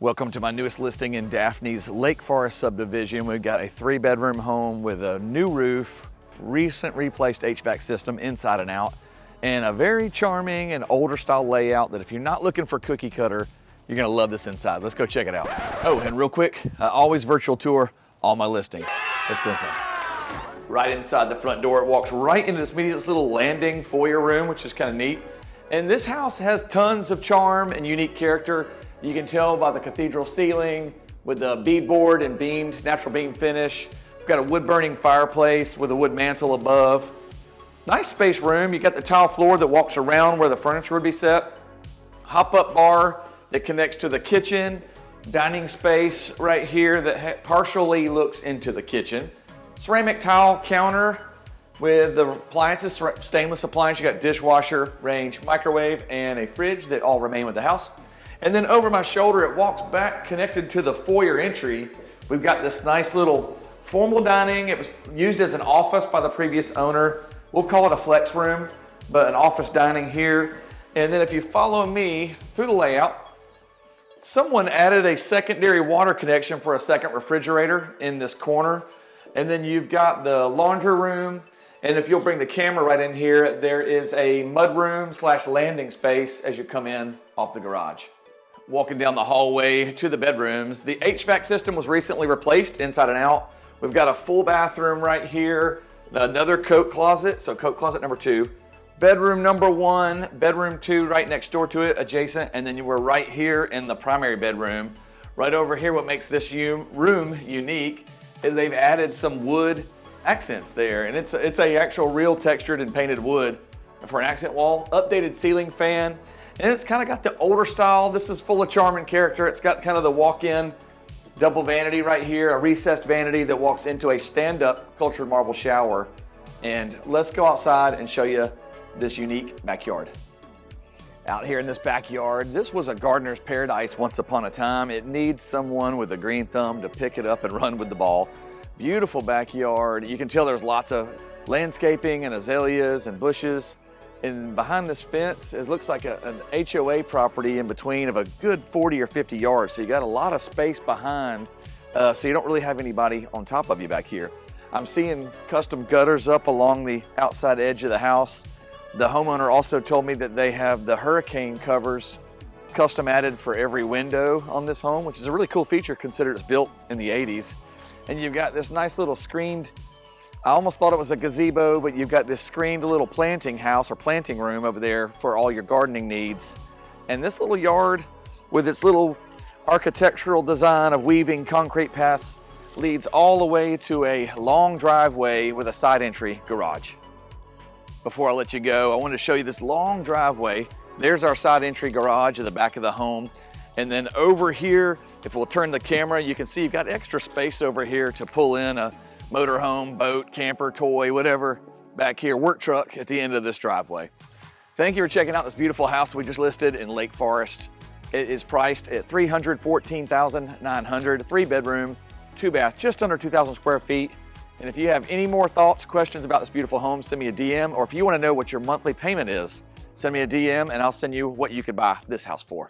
Welcome to my newest listing in Daphne's Lake Forest subdivision. We've got a 3-bedroom home with a new roof, recent replaced HVAC system inside and out, and a very charming and older style layout that if you're not looking for cookie cutter, you're gonna love this inside. Let's go check it out. Oh, and real quick, I always virtual tour all my listings. Let's go inside. Right inside the front door, it walks right into this little landing foyer room, which is kind of neat. And this house has tons of charm and unique character. You can tell by the cathedral ceiling with the beadboard and beamed, natural beam finish. We've got a wood burning fireplace with a wood mantle above. Nice space room. You got the tile floor that walks around where the furniture would be set. Hop-up bar that connects to the kitchen. Dining space right here that partially looks into the kitchen. Ceramic tile counter with the appliances, stainless appliance. You got dishwasher, range, microwave, and a fridge that all remain with the house. And then over my shoulder, it walks back connected to the foyer entry. We've got this nice little formal dining. It was used as an office by the previous owner. We'll call it a flex room, but an office dining here. And then if you follow me through the layout, someone added a secondary water connection for a second refrigerator in this corner. And then you've got the laundry room. And if you'll bring the camera right in here, there is a mudroom / landing space as you come in off the garage. Walking down the hallway to the bedrooms, the HVAC system was recently replaced inside and out. We've got a full bathroom right here, another coat closet, so coat closet number 2. Bedroom number 1, bedroom 2 right next door to it, adjacent, and then you were right here in the primary bedroom. Right over here, what makes this room unique is they've added some wood accents there, and it's a actual real textured and painted wood for an accent wall, updated ceiling fan, and it's kind of got the older style. This is full of charm and character. It's got kind of the walk-in double vanity right here, a recessed vanity that walks into a stand-up cultured marble shower. And let's go outside and show you this unique backyard. Out here in this backyard, this was a gardener's paradise once upon a time. It needs someone with a green thumb to pick it up and run with the ball. Beautiful backyard. You can tell there's lots of landscaping and azaleas and bushes. And behind this fence, it looks like an HOA property in between of a good 40 or 50 yards. So you got a lot of space behind, so you don't really have anybody on top of you back here. I'm seeing custom gutters up along the outside edge of the house. The homeowner also told me that they have the hurricane covers custom added for every window on this home, which is a really cool feature considering it's built in the 80s. And you've got this nice little screened, I almost thought it was a gazebo, but you've got this screened little planting house or planting room over there for all your gardening needs. And this little yard with its little architectural design of weaving concrete paths leads all the way to a long driveway with a side entry garage. Before I let you go, I want to show you this long driveway. There's our side entry garage at the back of the home. And then over here, if we'll turn the camera, you can see you've got extra space over here to pull in a motorhome, boat, camper, toy, whatever, back here, work truck at the end of this driveway. Thank you for checking out this beautiful house we just listed in Lake Forest. It is priced at $314,900, 3-bedroom, 2-bath, just under 2,000 square feet. And if you have any more thoughts, questions about this beautiful home, send me a DM, or if you want to know what your monthly payment is, send me a DM and I'll send you what you could buy this house for.